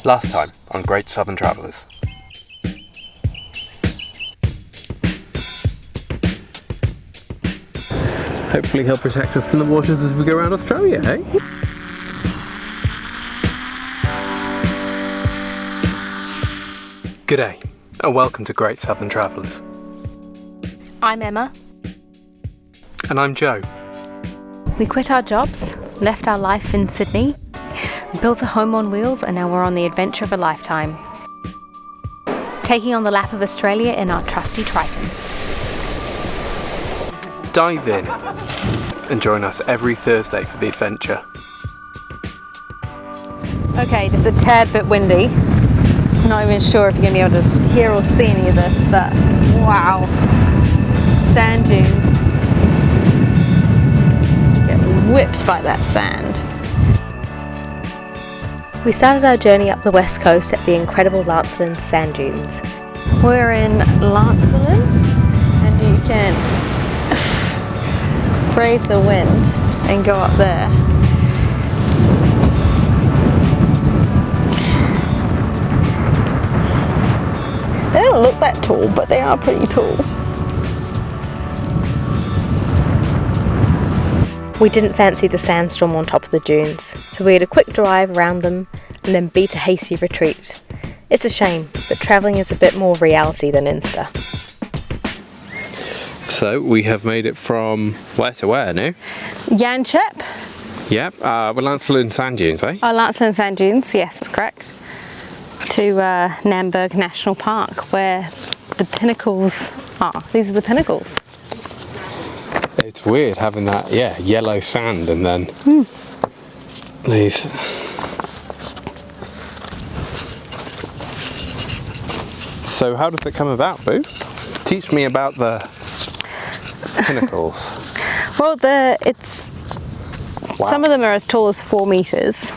Last time on Great Southern Travellers. Hopefully he'll protect us in the waters as we go around Australia, eh? G'day, and welcome to Great Southern Travellers. I'm Emma. And I'm Joe. We quit our jobs, left our life in Sydney, built a home on wheels, and now we're on the adventure of a lifetime. Taking on the lap of Australia in our trusty Triton. Dive in and join us every Thursday for the adventure. Okay, just a tad bit windy. I'm not even sure if you're going to be able to hear or see any of this, but wow. Sand dunes. Get whipped by that sand. We started our journey up the west coast at the incredible Lancelin Sand Dunes. We're in Lancelin, and you can brave the wind and go up there. They don't look that tall, but they are pretty tall. We didn't fancy the sandstorm on top of the dunes, so we had a quick drive around them and then beat a hasty retreat. It's a shame, but travelling is a bit more reality than Insta. So we have made it from where to where now? Yanchep. Yep, we're Lancelin Sand Dunes, eh? Oh, Lancelin Sand Dunes, yes, that's correct. To Namberg National Park, where the Pinnacles are. These are the Pinnacles. It's weird having that, yellow sand and then these. So how does it come about, Boo? Teach me about the Pinnacles. Well, some of them are as tall as 4 meters.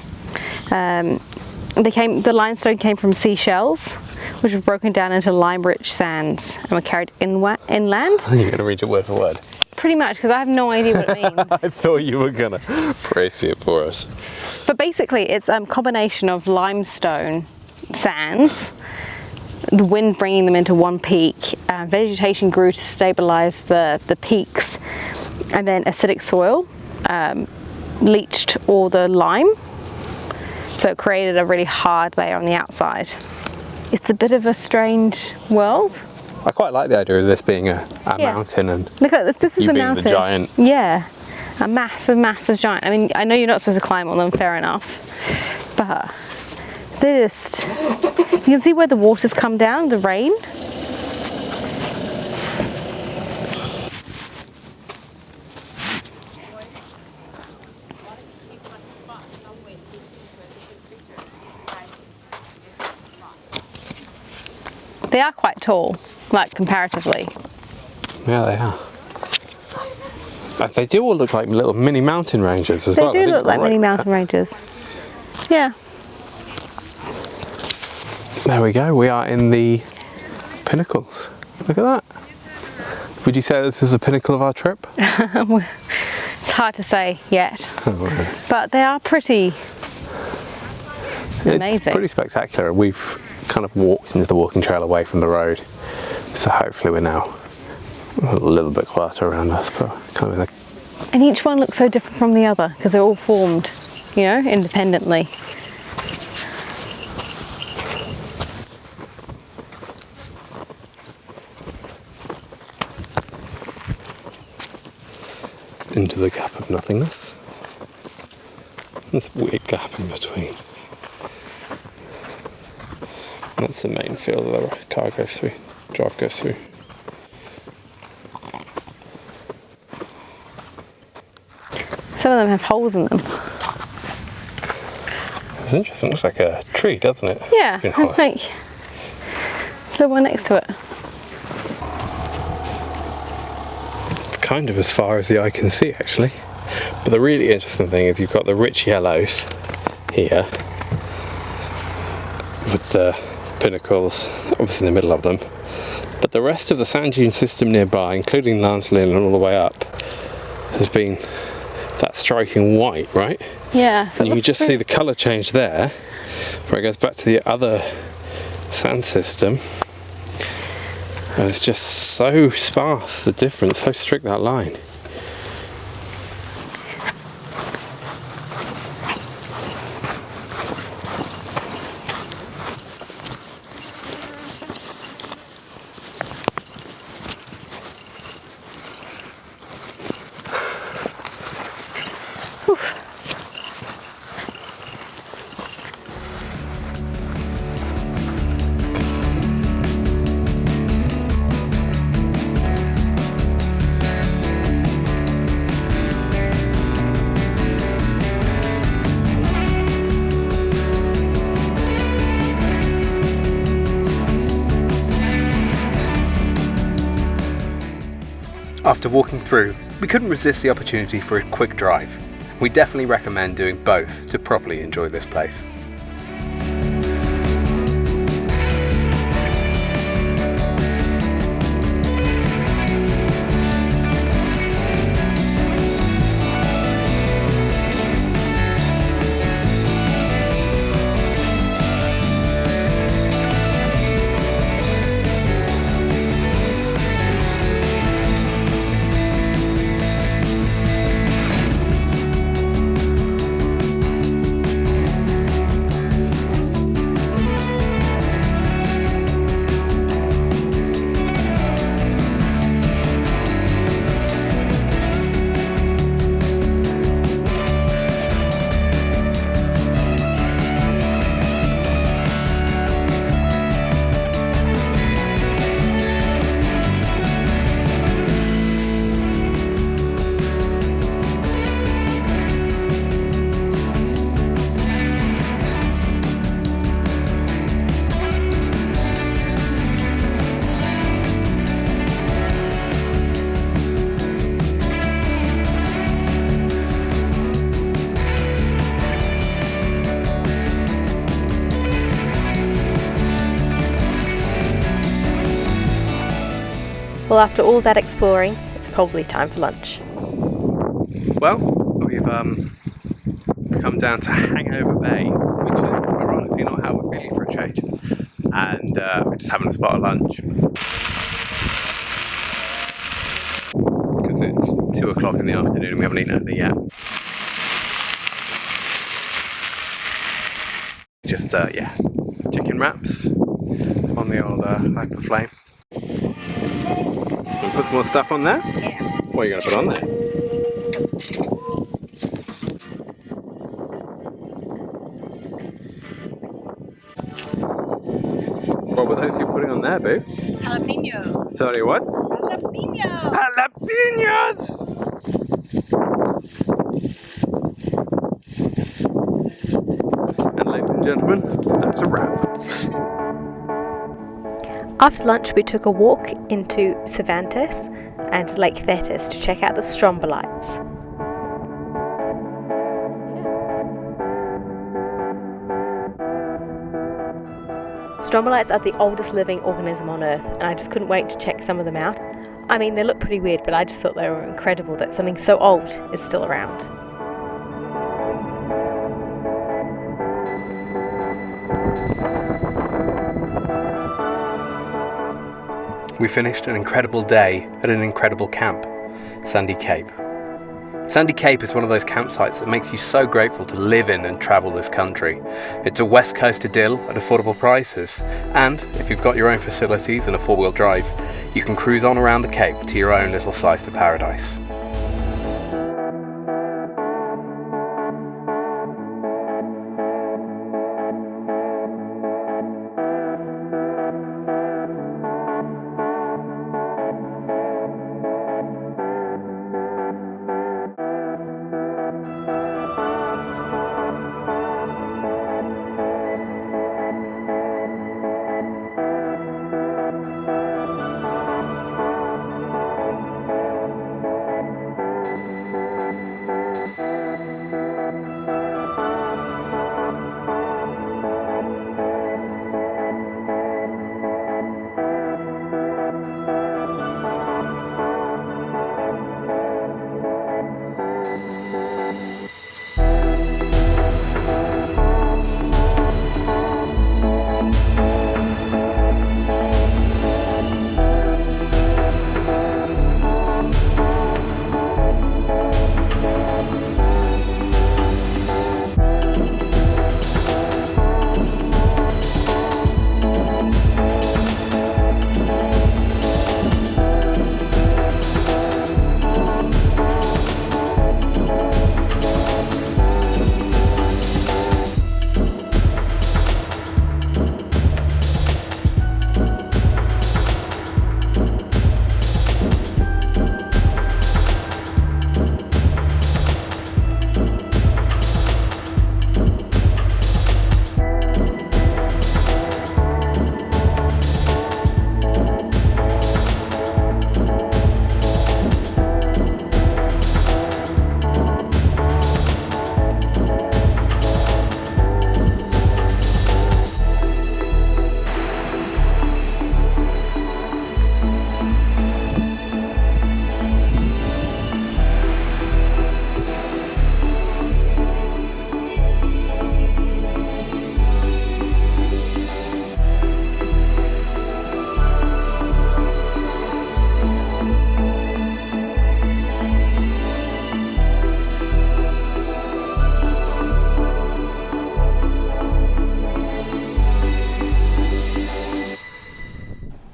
The limestone came from seashells, which were broken down into lime-rich sands and were carried inland. You're going to read it word for word. Pretty much, because I have no idea what it means. I thought you were going to praise it for us. But basically, it's a combination of limestone sands, the wind bringing them into one peak, vegetation grew to stabilize the peaks, and then acidic soil leached all the lime, so it created a really hard layer on the outside. It's a bit of a strange world. I quite like the idea of this being a mountain and look at this is a being mountain. The giant. Yeah, a massive giant. I mean, I know you're not supposed to climb on them, fair enough, but they're just, you can see where the water's come down, the rain. They are quite tall, like comparatively. Yeah, they are. They do all look like little mini mountain ranges as well. They do look like mini mountain ranges. Yeah. There we go, we are in the Pinnacles. Look at that. Would you say this is the pinnacle of our trip? It's hard to say yet. Oh, right. But they are pretty amazing. It's pretty spectacular. We've kind of walked into the walking trail away from the road, so hopefully we're now a little bit quieter around us, but kind of and each one looks so different from the other because they're all formed, independently. Into the gap of nothingness. There's a weird gap in between. That's the main field that the car goes through, drive goes through. Some of them have holes in them. It's interesting, it looks like a tree, doesn't it? Yeah, I think. There's the one next to it. It's kind of as far as the eye can see, actually. But the really interesting thing is you've got the rich yellows here, with the Pinnacles obviously in the middle of them, but the rest of the sand dune system nearby, including Lancelin and all the way up, has been that striking white, right? Yeah. So and you can just see the colour change there, where it goes back to the other sand system. And it's just so sparse, the difference, so strict, that line. After walking through, we couldn't resist the opportunity for a quick drive. We definitely recommend doing both to properly enjoy this place. Well, after all that exploring, it's probably time for lunch. Well, we've come down to Hangover Bay, which is ironically not how we're feeling for a change. And we're just having a spot of lunch. Because it's 2 o'clock in the afternoon and we haven't eaten anything yet. Just, yeah, chicken wraps on the old open flame. Put some more stuff on there? Yeah. What are you going to put on there? What were those you're putting on there, babe? Jalapenos. Sorry, what? Jalapenos. Jalapenos! And ladies and gentlemen, that's a wrap. After lunch, we took a walk into Cervantes and Lake Thetis to check out the strombolites. Strombolites are the oldest living organism on Earth, and I just couldn't wait to check some of them out. I mean, they look pretty weird, but I just thought they were incredible that something so old is still around. We finished an incredible day at an incredible camp, Sandy Cape. Sandy Cape is one of those campsites that makes you so grateful to live in and travel this country. It's a west coast idyll at affordable prices, and if you've got your own facilities and a four-wheel drive, you can cruise on around the Cape to your own little slice of paradise.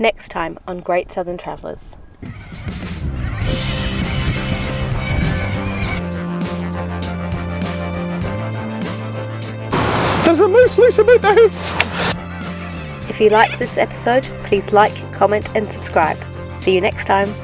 next time on Great Southern Travellers. There's a moose loose about the house! If you liked this episode, please like, comment and subscribe. See you next time.